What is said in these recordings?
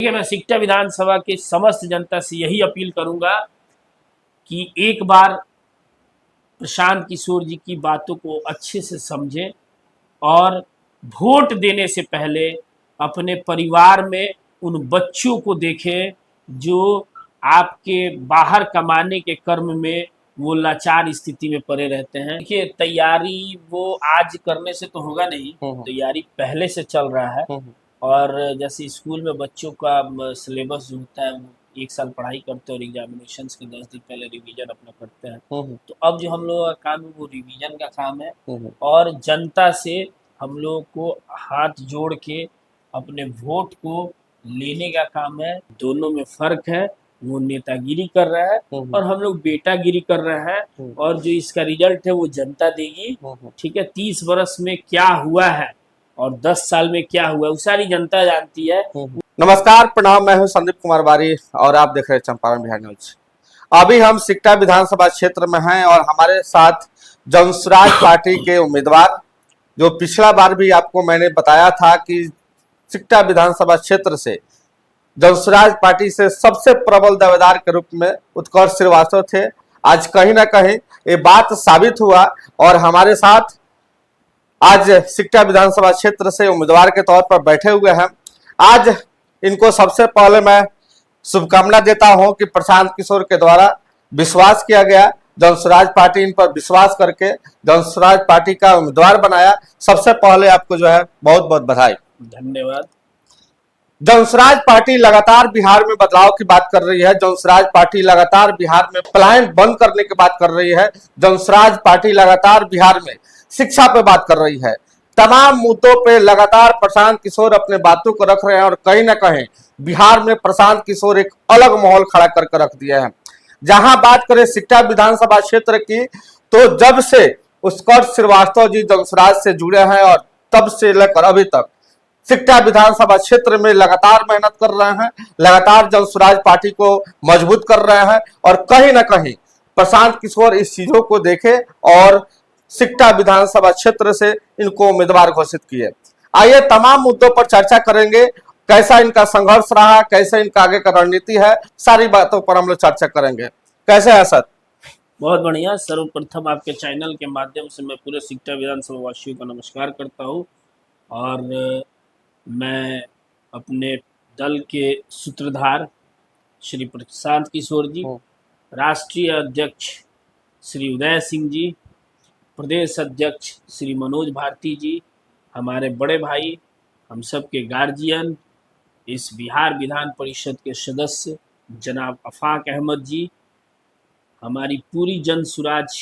देखिए, मैं सिकटा विधानसभा के समस्त जनता से यही अपील करूंगा कि एक बार प्रशांत किशोर जी की बातों को अच्छे से समझें और वोट देने से पहले अपने परिवार में उन बच्चों को देखें जो आपके बाहर कमाने के कर्म में वो लाचार स्थिति में पड़े रहते हैं। देखिए, तैयारी वो आज करने से तो होगा नहीं, तैयारी पहले से चल रहा है। और जैसे स्कूल में बच्चों का सिलेबस जो होता है वो एक साल पढ़ाई करते हैं और एग्जामिनेशंस के 10 दिन पहले रिवीजन अपना करते हैं। तो अब जो हम लोगों का काम है वो रिवीजन का काम है और जनता से हम लोग को हाथ जोड़ के अपने वोट को लेने का काम है। दोनों में फर्क है, वो नेतागिरी कर रहा है और हम लोग बेटागिरी कर रहे हैं और जो इसका रिजल्ट है वो जनता देगी। ठीक है, 30 वर्ष में क्या हुआ है और 10 साल में क्या हुआ है वो सारी जनता जानती है। नमस्कार, प्रणाम। मैं हूं संदीप कुमार बारी और आप देख रहे हैं चंपारण बिहार न्यूज। अभी हम सिकटा विधानसभा क्षेत्र में हैं और हमारे साथ जनसुराज पार्टी के उम्मीदवार, जो पिछला बार भी आपको मैंने बताया था कि सिकटा विधानसभा क्षेत्र से जनसुराज पार्टी से सबसे प्रबल दावेदार के रूप में उत्कर्ष श्रीवास्तव थे। आज कहीं ना कहीं ये बात साबित हुआ और हमारे साथ आज सिकटा विधानसभा क्षेत्र से उम्मीदवार के तौर पर बैठे हुए हैं। आज इनको सबसे पहले मैं शुभकामना देता हूं कि प्रशांत किशोर के द्वारा विश्वास किया गया, जनसुराज पार्टी इन पर विश्वास करके जनसुराज पार्टी का उम्मीदवार बनाया। सबसे पहले आपको जो है बहुत बहुत बधाई, धन्यवाद। जनसुराज पार्टी लगातार बिहार में बदलाव की बात कर रही है। जनसुराज पार्टी लगातार बिहार में पलायन बंद करने की बात कर रही है। जनसुराज पार्टी लगातार बिहार में शिक्षा पे बात कर रही है। तमाम मुद्दों पे लगातार प्रशांत किशोर अपने बातों को रख रहे हैं और कहीं ना कहीं बिहार में प्रशांत किशोर एक अलग माहौल खड़ा करके रख दिया है। जहां बात करें सिकटा विधानसभा क्षेत्र की, तो जब से उत्कर्ष श्रीवास्तव जी जनसुराज से जुड़े हैं और तब से लेकर अभी तक सिकटा विधानसभा क्षेत्र में लगातार मेहनत कर रहे हैं, लगातार जनसुराज पार्टी को मजबूत कर रहे हैं और कहीं ना कहीं प्रशांत किशोर इस चीजों को देखे और सिकटा विधानसभा क्षेत्र से इनको उम्मीदवार घोषित किए। आइए तमाम मुद्दों पर चर्चा करेंगे, कैसा इनका संघर्ष रहा, कैसे इनका आगे का रणनीति है, सारी बातों पर हम लोग चर्चा करेंगे। कैसे है सर? बहुत बढ़िया। सर्वप्रथम आपके चैनल के माध्यम से मैं पूरे सिकटा विधानसभा वासियों का नमस्कार करता हूँ और मैं अपने दल के सूत्रधार श्री प्रशांत किशोर जी, राष्ट्रीय अध्यक्ष श्री उदय सिंह जी, प्रदेश अध्यक्ष श्री मनोज भारती जी, हमारे बड़े भाई, हम सब के गार्जियन, इस बिहार विधान परिषद के सदस्य जनाब अफाक अहमद जी, हमारी पूरी जनसुराज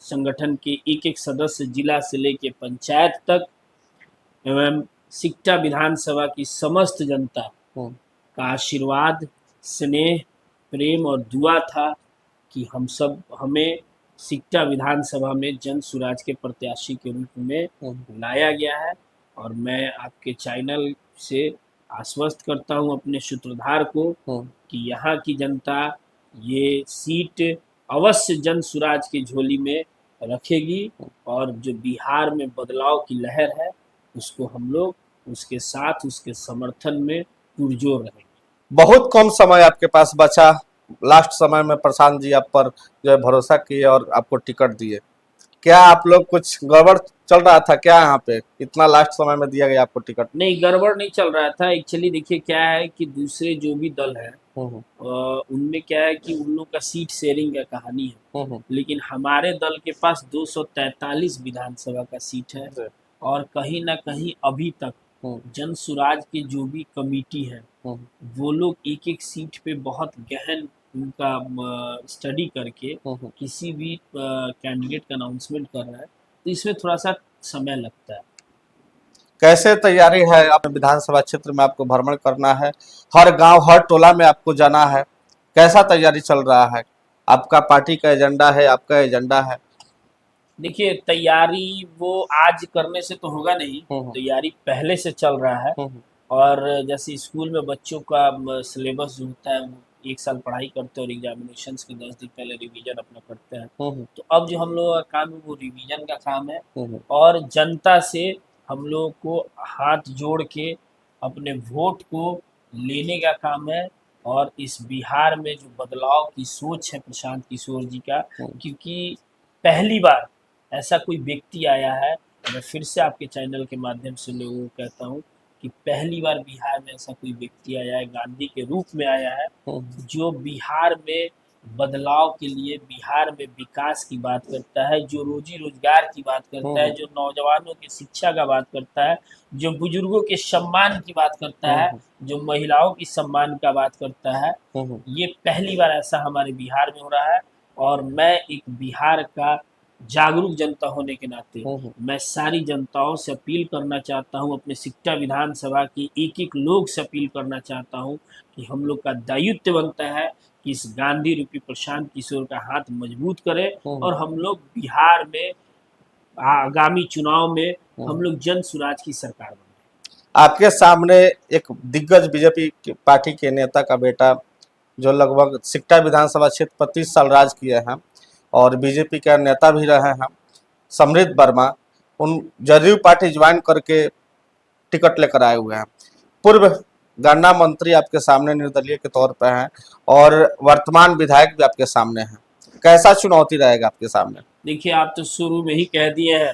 संगठन के एक एक सदस्य जिला से लेके पंचायत तक एवं सिकटा विधानसभा की समस्त जनता का आशीर्वाद, स्नेह, प्रेम और दुआ था कि हमें सिकटा विधानसभा में जनसुराज के प्रत्याशी के रूप में लाया गया है। और मैं आपके चैनल से आश्वस्त करता हूं अपने सूत्रधार को कि यहाँ की जनता ये सीट अवश्य जनसुराज की झोली में रखेगी और जो बिहार में बदलाव की लहर है उसको हम लोग उसके साथ, उसके समर्थन में पुरजोर रहेंगे। बहुत कम समय आपके पास बचा, लास्ट समय में प्रशांत जी आप पर जो है भरोसा किए और आपको टिकट दिए। क्या आप लोग कुछ गड़बड़ चल रहा था क्या यहाँ पे? इतना लास्ट समय में दिया गया आपको टिकट? नहीं, गड़बड़ नहीं चल रहा था। एक्चुअली देखिए क्या है कि दूसरे जो भी दल है उनमें क्या है कि उन लोग का सीट शेयरिंग का कहानी है, लेकिन हमारे दल के पास 243 विधानसभा का सीट है और कहीं ना कहीं अभी तक जनसुराज की जो भी कमेटी है वो लोग एक एक सीट पे बहुत गहन उनका स्टडी करके किसी भी कैंडिडेट का अनाउंसमेंट कर रहा है, तो इसमें थोड़ा सा समय लगता है। कैसे तैयारी है? अपने विधानसभा क्षेत्र में आपको भ्रमण करना है, हर गांव हर टोला में आपको जाना है, कैसा तैयारी चल रहा है? आपका पार्टी का एजेंडा है, आपका एजेंडा है? देखिए, तैयारी वो आज करने से तो होगा नहीं, तैयारी पहले से चल रहा है। और जैसे स्कूल में बच्चों का सिलेबस जो होता है वो एक साल पढ़ाई करते हैं और एग्जामिनेशंस के 10 दिन पहले रिवीजन अपना करते हैं। तो अब जो हम लोगों का काम है वो रिवीजन का काम है और जनता से हम लोग को हाथ जोड़ के अपने वोट को लेने का काम है। और इस बिहार में जो बदलाव की सोच है प्रशांत किशोर जी का, क्योंकि पहली बार ऐसा कोई व्यक्ति आया है, मैं फिर से आपके चैनल के माध्यम से लोगों को कहता हूँ कि पहली बार बिहार में ऐसा कोई व्यक्ति आया है, गांधी के रूप में आया है, जो बिहार में बदलाव के लिए, बिहार में विकास की बात करता है, जो रोजी रोजगार की बात करता है, जो नौजवानों की शिक्षा का बात करता है, जो बुजुर्गों के सम्मान की बात करता है, जो महिलाओं की सम्मान का बात करता है। ये पहली बार ऐसा हमारे बिहार में हो रहा है। और मैं एक बिहार का जागरूक जनता होने के नाते मैं सारी जनताओं से अपील करना चाहता हूँ, अपने सिकटा विधानसभा की एक एक लोग से अपील करना चाहता हूँ कि हम लोग का दायित्व बनता है कि इस गांधी रूपी प्रशांत किशोर का हाथ मजबूत करें और हम लोग बिहार में आगामी चुनाव में हम लोग जन सुराज की सरकार बनाएं। आपके सामने एक दिग्गज बीजेपी पार्टी के नेता का बेटा, जो लगभग सिकटा विधानसभा क्षेत्र पर 30 साल राज किए हैं और बीजेपी का नेता भी रहे हैं, समृद्ध वर्मा, उन जदयू पार्टी ज्वाइन करके टिकट लेकर आए हुए हैं। पूर्व गन्ना मंत्री आपके सामने निर्दलीय के तौर पर हैं और वर्तमान विधायक भी आपके सामने हैं। कैसा चुनौती रहेगा आपके सामने? देखिए, आप तो शुरू में ही कह दिए हैं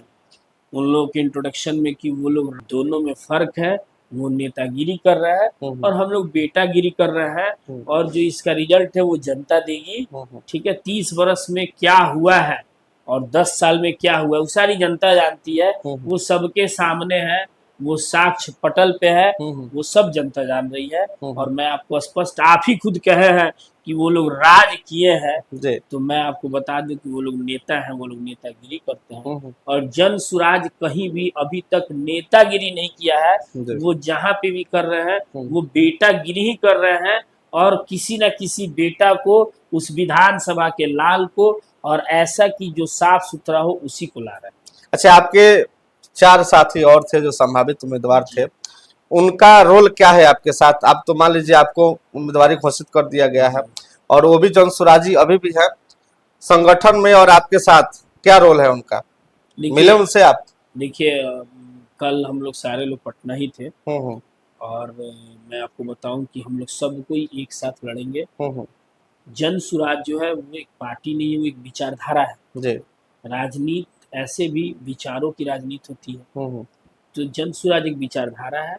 उन लोगों के इंट्रोडक्शन में कि वो लोग दोनों में फर्क है। वो नेतागिरी कर रहा है और हम लोग बेटागिरी कर रहे हैं, और जो इसका रिजल्ट है वो जनता देगी। ठीक है, 30 वर्ष में क्या हुआ है और 10 साल में क्या हुआ है वो सारी जनता जानती है। वो सबके सामने है, वो साक्ष्य पटल पे है, वो सब जनता जान रही है। और मैं आपको स्पष्ट, आप ही खुद कहे हैं कि वो लोग राज किए हैं, तो मैं आपको बता दूं कि वो लोग नेता हैं, वो लोग नेतागिरी करते हैं। और जन सुराज कहीं भी अभी तक नेतागिरी नहीं किया है। वो जहां पे भी कर रहे हैं वो बेटागिरी ही कर रहे हैं, और किसी न किसी बेटा को, उस विधानसभा के लाल को, और ऐसा कि जो साफ सुथरा हो उसी को ला रहे हैं। अच्छा, आपके 4 साथी और थे जो संभावित उम्मीदवार थे, उनका रोल क्या है आपके साथ? आप तो मान लीजिए आपको उम्मीदवारी घोषित कर दिया गया है और वो भी जनसुराजी अभी भी है संगठन में, और आपके साथ क्या रोल है उनका? मिले उनसे आप? देखिए, कल हम लोग सारे लोग पटना ही थे, और मैं आपको बताऊं कि हम लोग सब कोई एक साथ लड़ेंगे। जन सुराज जो है वो एक पार्टी नहीं है, वो एक विचारधारा है। राजनीति ऐसे भी विचारों की राजनीति होती है, तो जन सुराज एक विचारधारा है,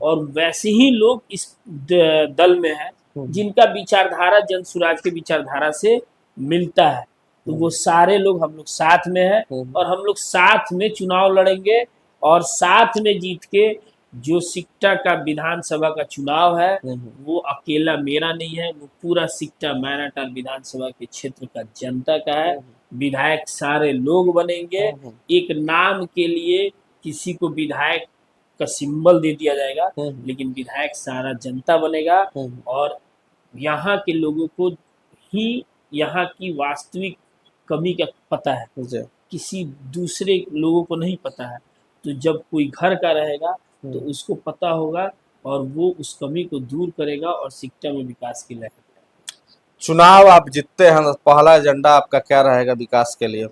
और वैसे ही लोग इस दल में है जिनका विचारधारा जन सुराज के विचारधारा से मिलता है। तो वो सारे लोग हम लोग साथ में है, और हम लोग साथ में चुनाव लड़ेंगे, और साथ में जीत के जो सिकटा का विधानसभा का चुनाव है वो अकेला मेरा नहीं है, वो पूरा सिकटा मैनाटार विधानसभा के क्षेत्र का जनता का है। विधायक सारे लोग बनेंगे, एक नाम के लिए किसी को विधायक का सिंबल दे दिया जाएगा, लेकिन विधायक सारा जनता बनेगा। और यहाँ के लोगों को ही यहाँ की वास्तविक कमी का पता है, किसी दूसरे लोगों को नहीं पता है। तो जब कोई घर का रहेगा तो उसको पता होगा, और वो उस कमी को दूर करेगा और सिकटा में विकास की लहर। चुनाव आप जीतते हैं, पहला एजेंडा आपका क्या रहेगा विकास के लिए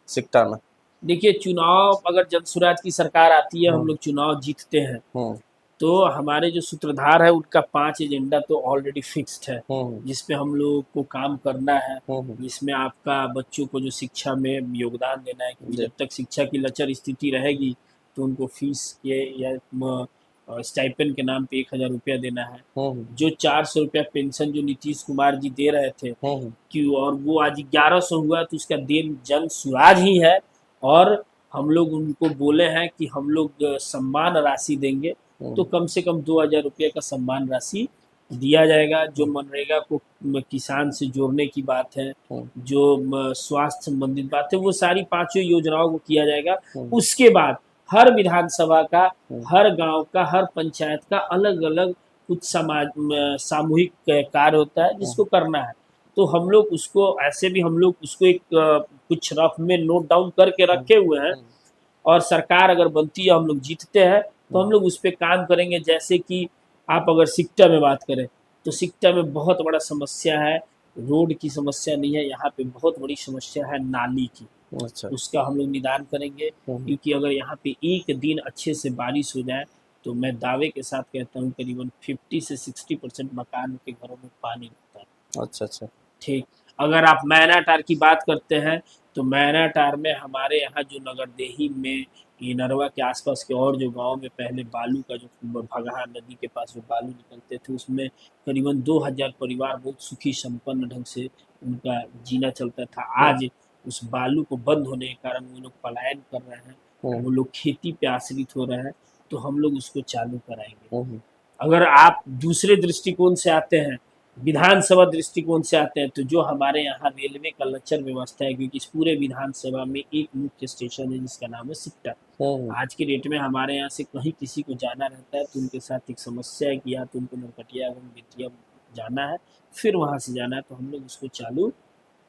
सिकटा में? देखिए, चुनाव अगर जनसुराज की सरकार आती है, हम लोग चुनाव जीतते हैं, तो हमारे जो सूत्रधार है उनका 5 एजेंडा तो ऑलरेडी फिक्स्ड है, जिसपे हम लोग को काम करना है। जिसमें आपका बच्चों को जो शिक्षा में योगदान देना है, क्योंकि जब तक शिक्षा की लचर स्थिति रहेगी तो उनको फीस के या स्टाइपेंड के नाम पे 1000 रुपया देना है। जो 400 रुपया पेंशन जो नीतीश कुमार जी दे रहे थे कि, और वो आज 1100 हुआ, तो उसका देन जन सुराज ही है। और हम लोग उनको बोले हैं कि हम लोग सम्मान राशि देंगे, तो कम से कम 2000 रुपये का सम्मान राशि दिया जाएगा। जो मनरेगा को किसान से जोड़ने की बात है, जो स्वास्थ्य संबंधित बात है, वो सारी 5 योजनाओं को किया जाएगा। उसके बाद हर विधानसभा का, हर गांव का, हर पंचायत का अलग अलग कुछ सामूहिक कार्य होता है जिसको करना है। तो हम लोग उसको ऐसे भी हम लोग उसको एक कुछ रफ में नोट डाउन करके रखे हुए हैं, और सरकार अगर बनती है, हम लोग जीतते हैं, तो हम लोग उस पर काम करेंगे। जैसे कि आप अगर सिकटा में बात करें तो सिकटा में बहुत बड़ा समस्या है, रोड की समस्या नहीं है, यहाँ पे बहुत बड़ी समस्या है नाली की। उसका हम लोग निदान करेंगे, क्योंकि अगर यहाँ पे एक दिन अच्छे से बारिश हो जाए तो मैं दावे के साथ कहता हूँ करीबन 50 से 60% मकान के घरों में पानी रहता है। अच्छा अच्छा। ठीक, अगर आप मैनाटार की बात करते हैं तो मैनाटार में हमारे यहाँ जो नगरदेही में इनरवा के आसपास के और जो गांव में पहले बालू का जो भगहा नदी के पास जो बालू निकलते थे उसमें करीबन 2000 परिवार बहुत सुखी संपन्न ढंग से उनका जीना चलता था। आज उस बालू को बंद होने के कारण वो लोग पलायन कर रहे हैं, वो लोग खेती पे आश्रित हो रहे हैं, तो हम लोग उसको चालू कराएंगे। अगर आप दूसरे दृष्टिकोण से आते हैं, विधानसभा दृष्टिकोण से आते हैं, तो जो हमारे यहाँ रेलवे का लचर व्यवस्था है, क्योंकि इस पूरे विधानसभा में एक मुख्य स्टेशन है जिसका नाम है सिकटा। आज के डेट में हमारे यहाँ से कहीं किसी को जाना रहता है तो उनके साथ एक समस्या है कि या तो उनको नरकटिया एवं बेतिया जाना है, फिर वहाँ से जाना है, तो हम लोग उसको चालू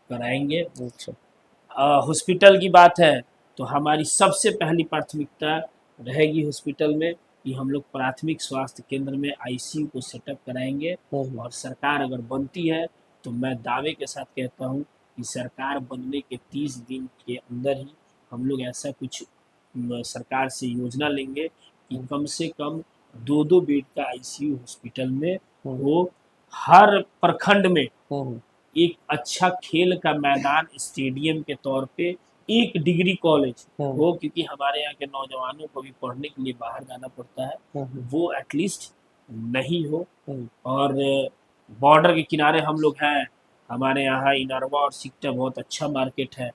कराएंगे। हॉस्पिटल की बात है तो हमारी सबसे पहली प्राथमिकता रहेगी हॉस्पिटल में कि हम लोग प्राथमिक स्वास्थ्य केंद्र में आईसीयू को सेटअप कराएंगे। और सरकार अगर बनती है तो मैं दावे के साथ कहता हूँ कि सरकार बनने के 30 दिन के अंदर ही हम लोग ऐसा कुछ सरकार से योजना लेंगे कि कम से कम 2-2 बेड का आईसीयू हॉस्पिटल में हो, हर प्रखंड में एक अच्छा खेल का मैदान स्टेडियम के तौर पे, एक डिग्री कॉलेज हो, क्योंकि हमारे यहाँ के नौजवानों को भी पढ़ने के लिए बाहर जाना पड़ता है, वो एटलीस्ट नहीं हो। और बॉर्डर के किनारे हम लोग हैं, हमारे यहाँ इनरवा और सिकटा बहुत अच्छा मार्केट है।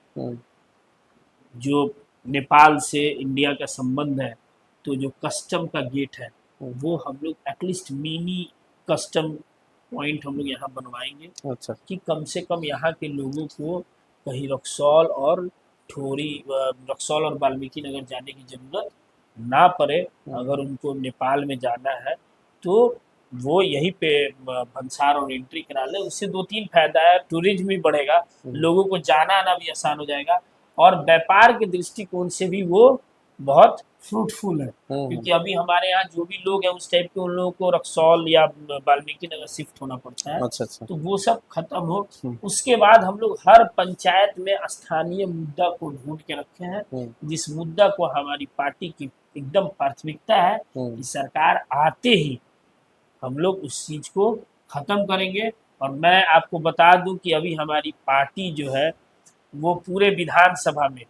जो नेपाल से इंडिया का संबंध है, तो जो कस्टम का गेट है वो हम लोग एटलीस्ट मिनी कस्टम पॉइंट हम लोग यहाँ बनवाएंगे। अच्छा। कि कम से कम यहाँ के लोगों को कहीं रक्सौल और वाल्मीकि नगर जाने की जरूरत ना पड़े। अगर उनको नेपाल में जाना है तो वो यहीं पे भंसार और एंट्री करा ले, उससे 2-3 फायदा है, टूरिज्म भी बढ़ेगा, लोगों को जाना आना भी आसान हो जाएगा, और व्यापार के दृष्टिकोण से भी वो बहुत फ्रूटफुल है। क्योंकि अभी हमारे यहाँ जो भी लोग हैं उस टाइप के, उन लोगों को रक्सौल या वाल्मीकि नगर शिफ्ट होना पड़ता है। अच्छा। तो वो सब खत्म हो, उसके बाद हम लोग हर पंचायत में स्थानीय मुद्दा को ढूंढ के रखे हैं, जिस मुद्दा को हमारी पार्टी की एकदम प्राथमिकता है कि सरकार आते ही हम लोग उस चीज को खत्म करेंगे। और मैं आपको बता दूं कि अभी हमारी पार्टी जो है वो पूरे विधानसभा में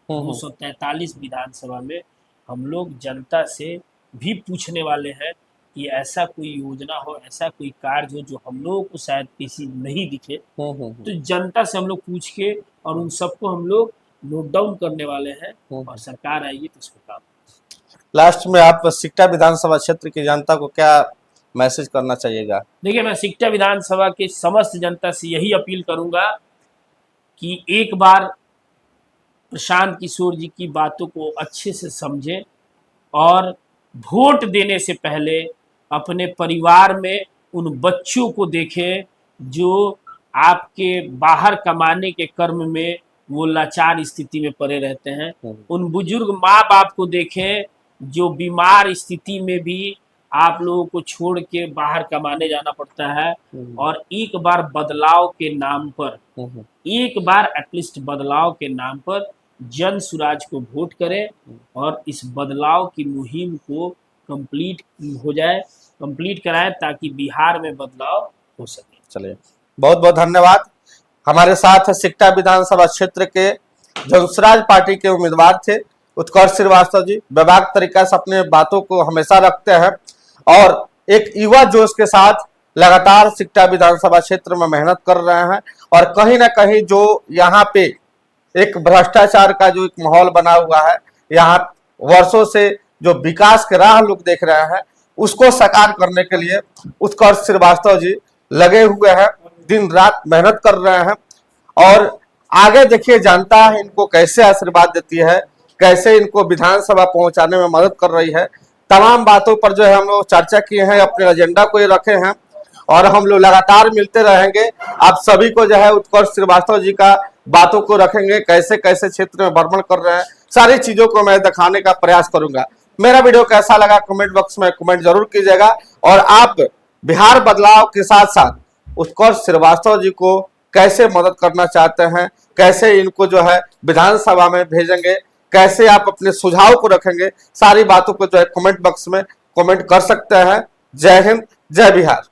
243 विधानसभा में हम लोग जनता से भी पूछने वाले हैं कि ऐसा कोई योजना हो, ऐसा कोई कार्य हो जो हम लोगों को शायद किसी नहीं दिखे, तो जनता से हम लोग पूछ के और उन सबको हम लोग नोट डाउन करने वाले हैं, और सरकार आएगी तो उसको काम। लास्ट में आप सिकटा विधानसभा क्षेत्र की जनता को क्या मैसेज करना चाहिएगा? देखिए, मैं सिकटा विधानसभा के समस्त जनता से यही अपील करूंगा कि एक बार प्रशांत किशोर जी की बातों को अच्छे से समझें, और वोट देने से पहले अपने परिवार में उन बच्चों को देखें जो आपके बाहर कमाने के कर्म में वो लाचार स्थिति में पड़े रहते हैं। उन बुजुर्ग माँ बाप को देखें जो बीमार स्थिति में भी आप लोगों को छोड़ के बाहर कमाने जाना पड़ता है। और एक बार बदलाव के नाम पर, एक बार एटलीस्ट बदलाव के नाम पर जन सुराज को वोट करें, और इस बदलाव की मुहिम को कंप्लीट हो जाए, कंप्लीट कराएं, ताकि बिहार में बदलाव हो सके। चलिए, बहुत बहुत धन्यवाद। हमारे साथ सिकटा विधानसभा क्षेत्र के जनसुराज पार्टी के उम्मीदवार थे उत्कर्ष श्रीवास्तव जी। बेबाक तरीका से अपने बातों को हमेशा रखते हैं और एक युवा जोश के साथ लगातार सिकटा विधानसभा क्षेत्र में मेहनत कर रहे हैं। और कहीं ना कहीं जो यहाँ पे एक भ्रष्टाचार का जो एक माहौल बना हुआ है, यहाँ वर्षों से जो विकास के राह लोग देख रहे हैं, उसको साकार करने के लिए उत्कर्ष श्रीवास्तव जी लगे हुए हैं, दिन रात मेहनत कर रहे हैं। और आगे देखिए जनता इनको कैसे आशीर्वाद देती है, कैसे इनको विधानसभा पहुंचाने में मदद कर रही है। तमाम बातों पर जो है हम लोग चर्चा किए हैं, अपने एजेंडा को ये रखे हैं, और हम लोग लगातार मिलते रहेंगे। आप सभी को जो है उत्कर्ष श्रीवास्तव जी का बातों को रखेंगे, कैसे कैसे क्षेत्र में भ्रमण कर रहे हैं, सारी चीजों को मैं दिखाने का प्रयास करूंगा। मेरा वीडियो कैसा लगा कमेंट बॉक्स में कमेंट जरूर कीजिएगा। और आप बिहार बदलाव के साथ साथ उत्कर्ष श्रीवास्तव जी को कैसे मदद करना चाहते हैं, कैसे इनको जो है विधानसभा में भेजेंगे, कैसे आप अपने सुझाव को रखेंगे, सारी बातों को जो है कमेंट बॉक्स में कमेंट कर सकते हैं। जय हिंद, जय बिहार।